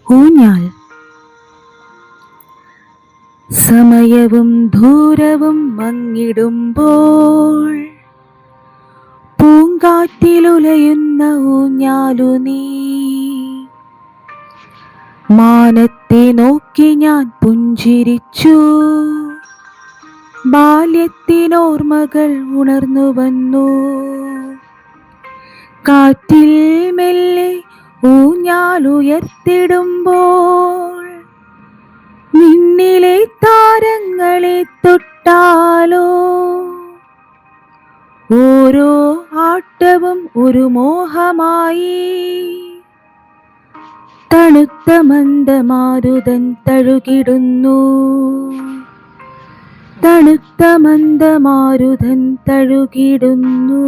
ഊഞ്ഞാൽ. സമയവും ദൂരവും മങ്ങിടുമ്പോൾ പൂങ്കാറ്റിലുലയുന്ന ഊഞ്ഞാലു നീ. മാനത്തെ നോക്കി ഞാൻ പുഞ്ചിരിച്ചു, ബാല്യത്തിനോർമ്മകൾ ഉണർന്നു വന്നു. കാറ്റിൽ മെല്ലെ ഊഞ്ഞാലുയർത്തിടുമ്പോൾ നിന്നിലെ താരങ്ങളെ തൊട്ടാലോ. ഓരോ ആട്ടവും ഒരു മോഹമായി, തണുത്ത മന്ദമാരുതൻ തഴുകിടുന്നു, തണുത്ത മന്ദമാരുതൻ തഴുകിടുന്നു.